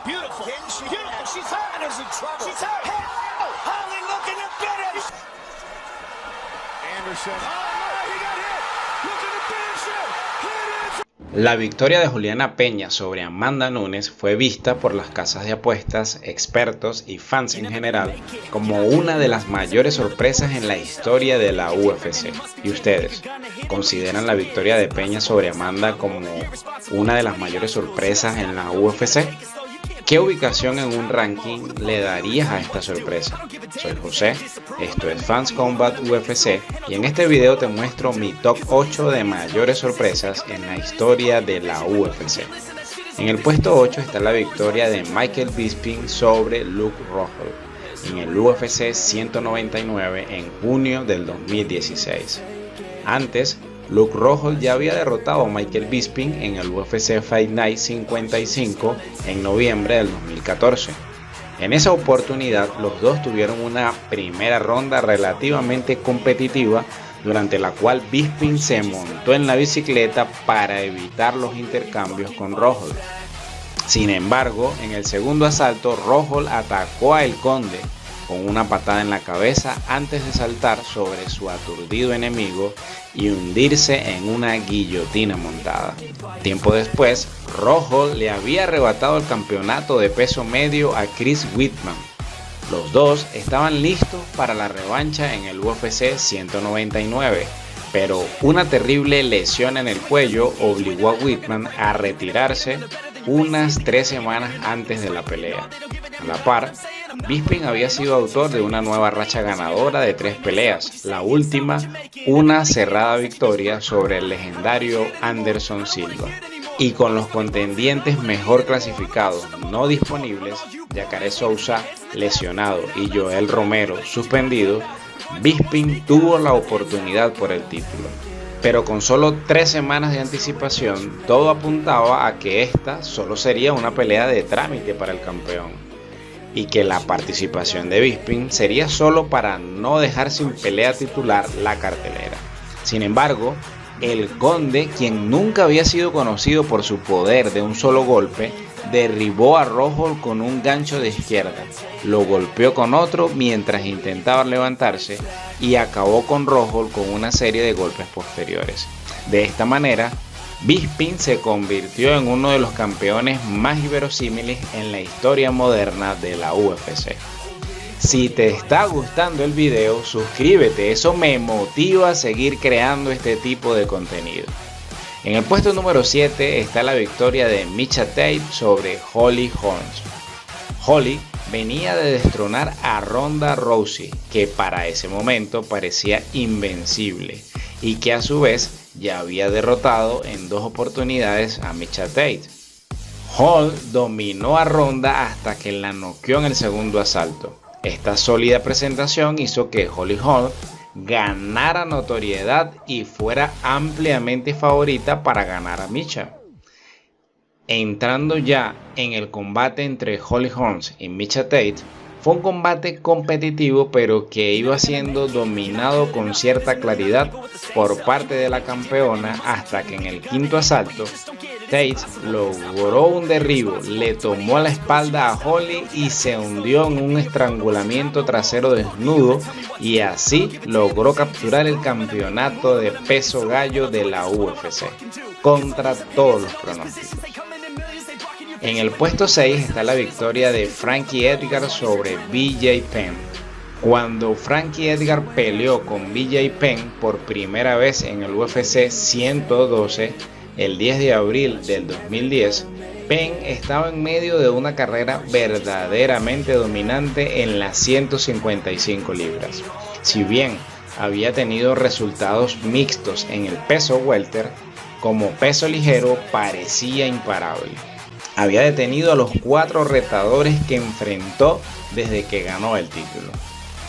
Beautiful. Beautiful. She's hurt. Ander's in trouble. She's hurt. Holly looking to finish. Anderson. Oh, he got hit. Looking to finish it. Hit it. La victoria de Juliana Peña sobre Amanda Nunes fue vista por las casas de apuestas, expertos y fans en general como una de las mayores sorpresas en la historia de la UFC. ¿Y ustedes consideran la victoria de Peña sobre Amanda como una de las mayores sorpresas en la UFC? ¿Qué ubicación en un ranking le darías a esta sorpresa? Soy José, esto es Fans Combat UFC y en este video te muestro mi top 8 de mayores sorpresas en la historia de la UFC. En el puesto 8 está la victoria de Michael Bisping sobre Luke Rockhold en el UFC 199 en junio del 2016. Antes, Luke Rockhold ya había derrotado a Michael Bisping en el UFC Fight Night 55 en noviembre del 2014. En esa oportunidad, los dos tuvieron una primera ronda relativamente competitiva, durante la cual Bisping se montó en la bicicleta para evitar los intercambios con Rockhold. Sin embargo, en el segundo asalto, Rockhold atacó a El Conde con una patada en la cabeza antes de saltar sobre su aturdido enemigo y hundirse en una guillotina montada. Tiempo después, Rockhold le había arrebatado el campeonato de peso medio a Chris Weidman. Los dos estaban listos para la revancha en el UFC 199, pero una terrible lesión en el cuello obligó a Weidman a retirarse unas 3 semanas antes de la pelea. A la par, Bisping había sido autor de una nueva racha ganadora de 3 peleas, la última una cerrada victoria sobre el legendario Anderson Silva. Y con los contendientes mejor clasificados no disponibles, Jacare Souza lesionado y Joel Romero suspendido, Bisping tuvo la oportunidad por el título. Pero con solo 3 semanas de anticipación, todo apuntaba a que esta solo sería una pelea de trámite para el campeón y que la participación de Bisping sería solo para no dejar sin pelea titular la cartelera. Sin embargo, El Conde, quien nunca había sido conocido por su poder de un solo golpe, derribó a Rockhold con un gancho de izquierda, lo golpeó con otro mientras intentaba levantarse y acabó con Rockhold con una serie de golpes posteriores. De esta manera, Bisping se convirtió en uno de los campeones más inverosímiles en la historia moderna de la UFC. Si te está gustando el video, suscríbete, eso me motiva a seguir creando este tipo de contenido. En el puesto número 7 está la victoria de Miesha Tate sobre Holly Holm. Holly venía de destronar a Ronda Rousey, que para ese momento parecía invencible y que a su vez ya había derrotado en 2 oportunidades a Miesha Tate. Holm dominó a Ronda hasta que la noqueó en el segundo asalto. Esta sólida presentación hizo que Holly Holm ganara notoriedad y fuera ampliamente favorita para ganar a Miesha. Entrando ya en el combate entre Holly Holm y Miesha Tate, fue un combate competitivo pero que iba siendo dominado con cierta claridad por parte de la campeona hasta que en el quinto asalto Tate logró un derribo, le tomó la espalda a Holly y se hundió en un estrangulamiento trasero desnudo y así logró capturar el campeonato de peso gallo de la UFC, contra todos los pronósticos. En el puesto 6 está la victoria de Frankie Edgar sobre BJ Penn. Cuando Frankie Edgar peleó con BJ Penn por primera vez en el UFC 112, el 10 de abril del 2010, Penn estaba en medio de una carrera verdaderamente dominante en las 155 libras. Si bien había tenido resultados mixtos en el peso welter, como peso ligero parecía imparable. Había detenido a los 4 retadores que enfrentó desde que ganó el título.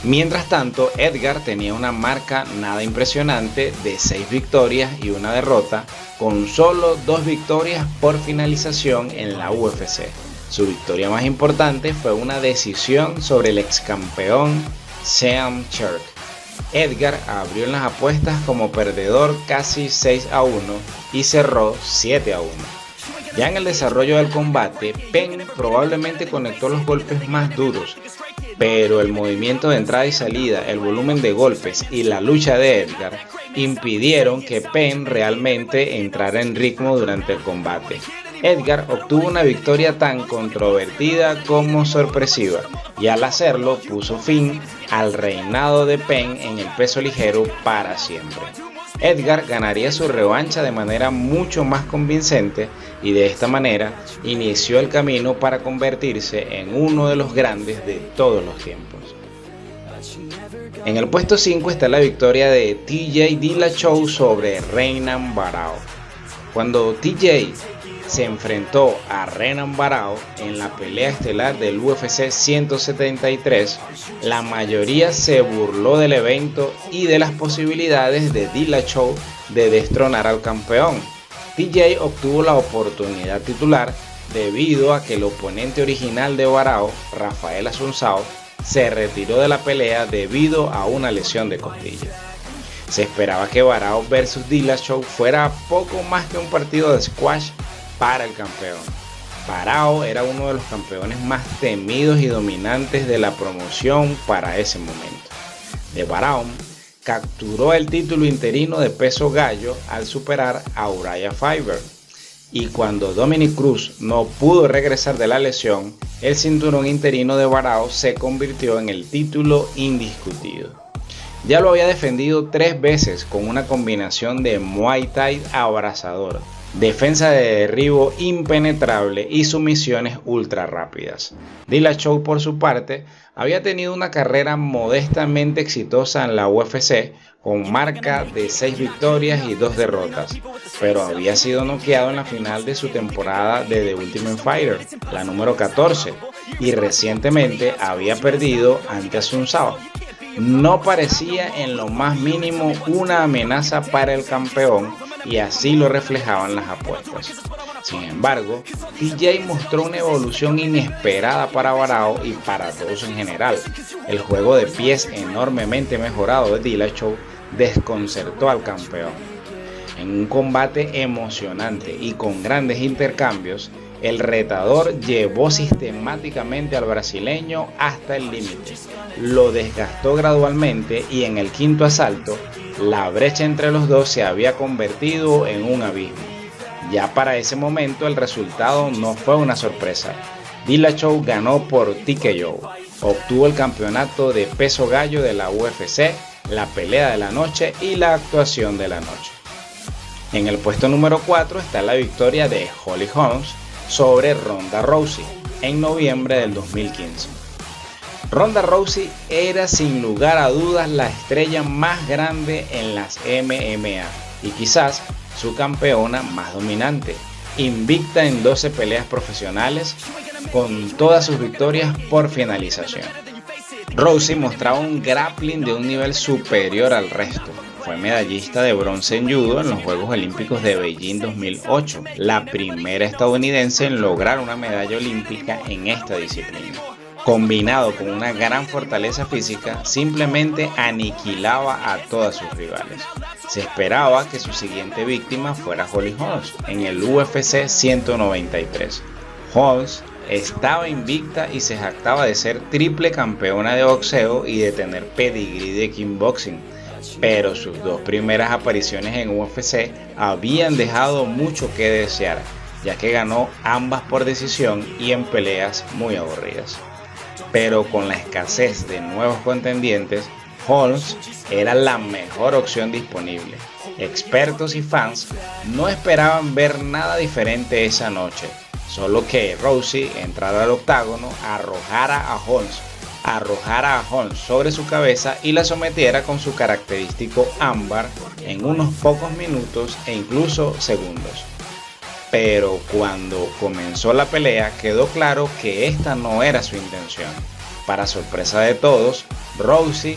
Mientras tanto, Edgar tenía una marca nada impresionante de 6 victorias y 1 derrota, con solo 2 victorias por finalización en la UFC. Su victoria más importante fue una decisión sobre el ex campeón Sean Sherk. Edgar abrió en las apuestas como perdedor casi 6-1 y cerró 7-1. Ya en el desarrollo del combate, Penn probablemente conectó los golpes más duros, pero el movimiento de entrada y salida, el volumen de golpes y la lucha de Edgar impidieron que Penn realmente entrara en ritmo durante el combate. Edgar obtuvo una victoria tan controvertida como sorpresiva, y al hacerlo puso fin al reinado de Penn en el peso ligero para siempre. Edgar ganaría su revancha de manera mucho más convincente y de esta manera inició el camino para convertirse en uno de los grandes de todos los tiempos. En el puesto 5 está la victoria de TJ Dillashaw sobre Renan Barão. Cuando TJ se enfrentó a Renan Barão en la pelea estelar del UFC 173, la mayoría se burló del evento y de las posibilidades de Dillashaw de destronar al campeón. TJ obtuvo la oportunidad titular debido a que el oponente original de Barão, Rafael Assunção, se retiró de la pelea debido a una lesión de costilla. Se esperaba que Barão vs Dillashaw fuera poco más que un partido de squash para el campeón. Barão era uno de los campeones más temidos y dominantes de la promoción para ese momento. De Barão capturó el título interino de peso gallo al superar a Uriah Faber, y cuando Dominick Cruz no pudo regresar de la lesión, el cinturón interino de Barão se convirtió en el título indiscutido. Ya lo había defendido 3 veces con una combinación de Muay Thai abrazador, defensa de derribo impenetrable y sumisiones ultra rápidas. Dillashaw, por su parte, había tenido una carrera modestamente exitosa en la UFC con marca de 6 victorias y 2 derrotas, pero había sido noqueado en la final de su temporada de The Ultimate Fighter, la número 14, y recientemente había perdido ante Assunção. No parecía en lo más mínimo una amenaza para el campeón, y así lo reflejaban las apuestas. Sin embargo, TJ mostró una evolución inesperada para Barão y para todos en general. El juego de pies enormemente mejorado de Dillashaw desconcertó al campeón. En un combate emocionante y con grandes intercambios, el retador llevó sistemáticamente al brasileño hasta el límite, lo desgastó gradualmente y en el quinto asalto, la brecha entre los dos se había convertido en un abismo. Ya para ese momento el resultado no fue una sorpresa. Dillashaw ganó por TKO, obtuvo el campeonato de peso gallo de la UFC, la pelea de la noche y la actuación de la noche. En el puesto número 4 está la victoria de Holly Holm sobre Ronda Rousey en noviembre del 2015. Ronda Rousey era sin lugar a dudas la estrella más grande en las MMA y quizás su campeona más dominante, invicta en 12 peleas profesionales con todas sus victorias por finalización. Rousey mostraba un grappling de un nivel superior al resto. Fue medallista de bronce en judo en los Juegos Olímpicos de Beijing 2008, la primera estadounidense en lograr una medalla olímpica en esta disciplina. Combinado con una gran fortaleza física, simplemente aniquilaba a todas sus rivales. Se esperaba que su siguiente víctima fuera Holly Holm en el UFC 193. Holm estaba invicta y se jactaba de ser triple campeona de boxeo y de tener pedigrí de kickboxing, pero sus 2 primeras apariciones en UFC habían dejado mucho que desear, ya que ganó ambas por decisión y en peleas muy aburridas. Pero con la escasez de nuevos contendientes, Holm era la mejor opción disponible. Expertos y fans no esperaban ver nada diferente esa noche, solo que Rousey entrara al octágono, arrojara a Holm sobre su cabeza y la sometiera con su característico ámbar en unos pocos minutos e incluso segundos. Pero cuando comenzó la pelea quedó claro que esta no era su intención. Para sorpresa de todos, Rousey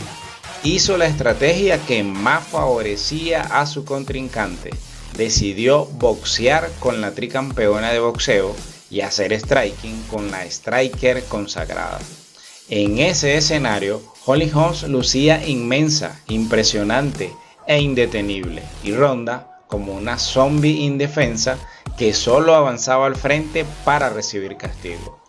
hizo la estrategia que más favorecía a su contrincante. Decidió boxear con la tricampeona de boxeo y hacer striking con la striker consagrada. En ese escenario, Holly Holm lucía inmensa, impresionante e indetenible, y Ronda, como una zombie indefensa, que solo avanzaba al frente para recibir castigo.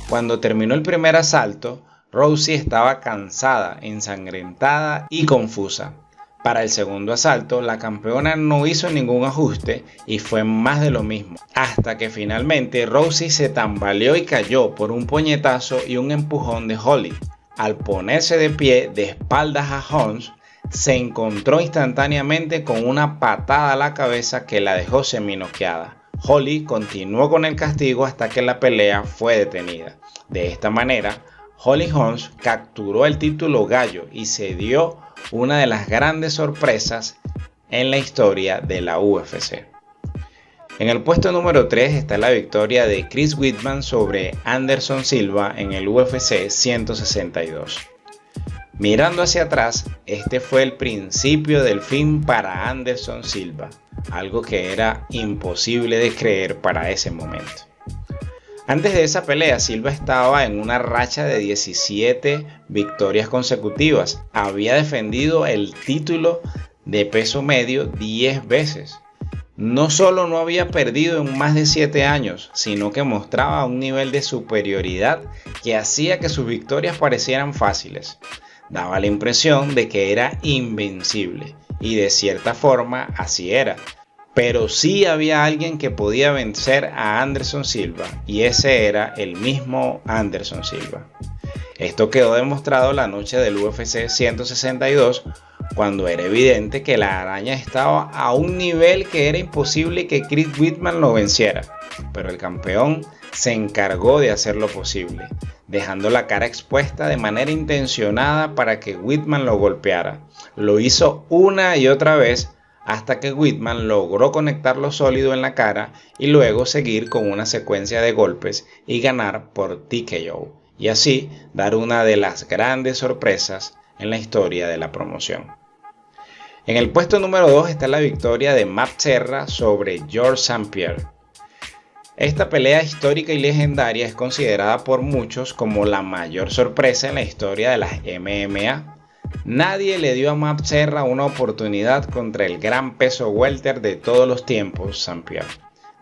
Cuando terminó el primer asalto, Rousey estaba cansada, ensangrentada y confusa. Para el segundo asalto, la campeona no hizo ningún ajuste y fue más de lo mismo, hasta que finalmente Rousey se tambaleó y cayó por un puñetazo y un empujón de Holly. Al ponerse de pie de espaldas a Holmes, se encontró instantáneamente con una patada a la cabeza que la dejó seminoqueada. Holly continuó con el castigo hasta que la pelea fue detenida. De esta manera, Holly Holmes capturó el título gallo y se dio una de las grandes sorpresas en la historia de la UFC. En el puesto número 3 está la victoria de Chris Weidman sobre Anderson Silva en el UFC 162. Mirando hacia atrás, este fue el principio del fin para Anderson Silva, algo que era imposible de creer para ese momento. Antes de esa pelea, Silva estaba en una racha de 17 victorias consecutivas. Había defendido el título de peso medio 10 veces. No solo no había perdido en más de 7 años, sino que mostraba un nivel de superioridad que hacía que sus victorias parecieran fáciles. Daba la impresión de que era invencible, y de cierta forma así era. Pero sí había alguien que podía vencer a Anderson Silva, y ese era el mismo Anderson Silva. Esto quedó demostrado la noche del UFC 162, cuando era evidente que la araña estaba a un nivel que era imposible que Chris Weidman lo venciera. Pero el campeón se encargó de hacer lo posible, dejando la cara expuesta de manera intencionada para que Weidman lo golpeara. Lo hizo una y otra vez, hasta que Weidman logró conectar lo sólido en la cara y luego seguir con una secuencia de golpes y ganar por TKO, y así dar una de las grandes sorpresas en la historia de la promoción. En el puesto número 2 está la victoria de Matt Serra sobre Georges St-Pierre. Esta pelea histórica y legendaria es considerada por muchos como la mayor sorpresa en la historia de las MMA. Nadie le dio a Matt Serra una oportunidad contra el gran peso welter de todos los tiempos, St-Pierre.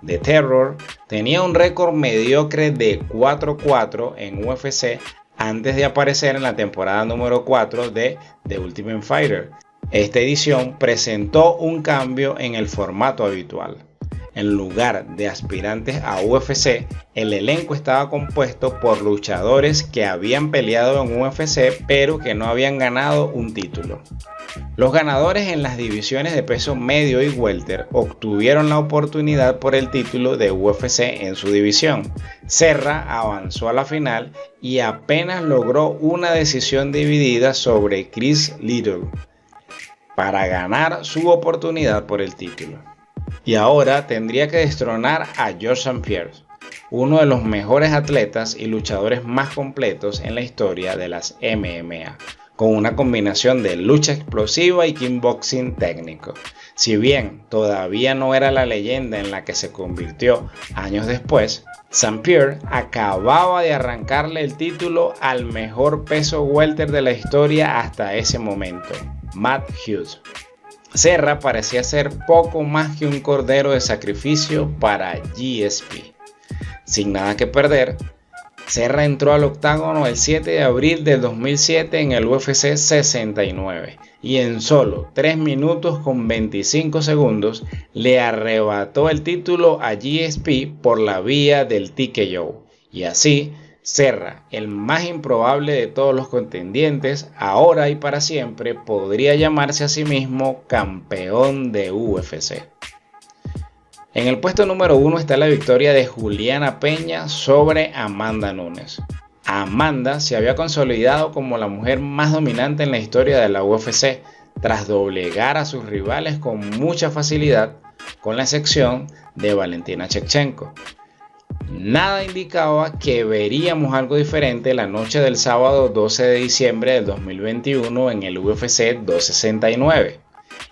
The Terror tenía un récord mediocre de 4-4 en UFC antes de aparecer en la temporada número 4 de The Ultimate Fighter. Esta edición presentó un cambio en el formato habitual. En lugar de aspirantes a UFC, el elenco estaba compuesto por luchadores que habían peleado en UFC pero que no habían ganado un título. Los ganadores en las divisiones de peso medio y welter obtuvieron la oportunidad por el título de UFC en su división. Serra avanzó a la final y apenas logró una decisión dividida sobre Chris Little para ganar su oportunidad por el título. Y ahora tendría que destronar a Georges St-Pierre, uno de los mejores atletas y luchadores más completos en la historia de las MMA, con una combinación de lucha explosiva y kickboxing técnico. Si bien todavía no era la leyenda en la que se convirtió años después, St-Pierre acababa de arrancarle el título al mejor peso welter de la historia hasta ese momento, Matt Hughes. Serra parecía ser poco más que un cordero de sacrificio para GSP. Sin nada que perder, Serra entró al octágono el 7 de abril del 2007 en el UFC 69 y en solo 3 minutos con 25 segundos le arrebató el título a GSP por la vía del TKO, y así Serra, el más improbable de todos los contendientes, ahora y para siempre podría llamarse a sí mismo campeón de UFC. En el puesto número 1 está la victoria de Juliana Peña sobre Amanda Nunes. Amanda se había consolidado como la mujer más dominante en la historia de la UFC, tras doblegar a sus rivales con mucha facilidad, con la excepción de Valentina Shevchenko. Nada indicaba que veríamos algo diferente la noche del sábado 12 de diciembre del 2021 en el UFC 269.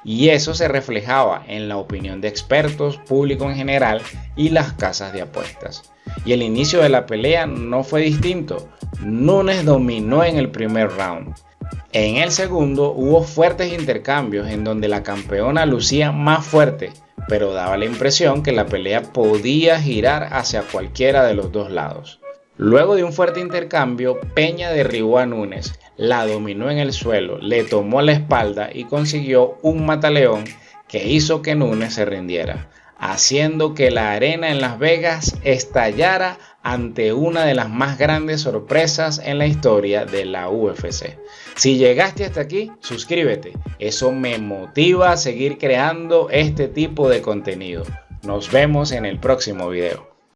Y eso se reflejaba en la opinión de expertos, público en general y las casas de apuestas. Y el inicio de la pelea no fue distinto. Nunes dominó en el primer round. En el segundo hubo fuertes intercambios en donde la campeona lucía más fuerte, pero daba la impresión que la pelea podía girar hacia cualquiera de los dos lados. Luego de un fuerte intercambio, Peña derribó a Nunes, la dominó en el suelo, le tomó la espalda y consiguió un mataleón que hizo que Nunes se rindiera, haciendo que la arena en Las Vegas estallara ante una de las más grandes sorpresas en la historia de la UFC. Si llegaste hasta aquí, suscríbete, eso me motiva a seguir creando este tipo de contenido. Nos vemos en el próximo video.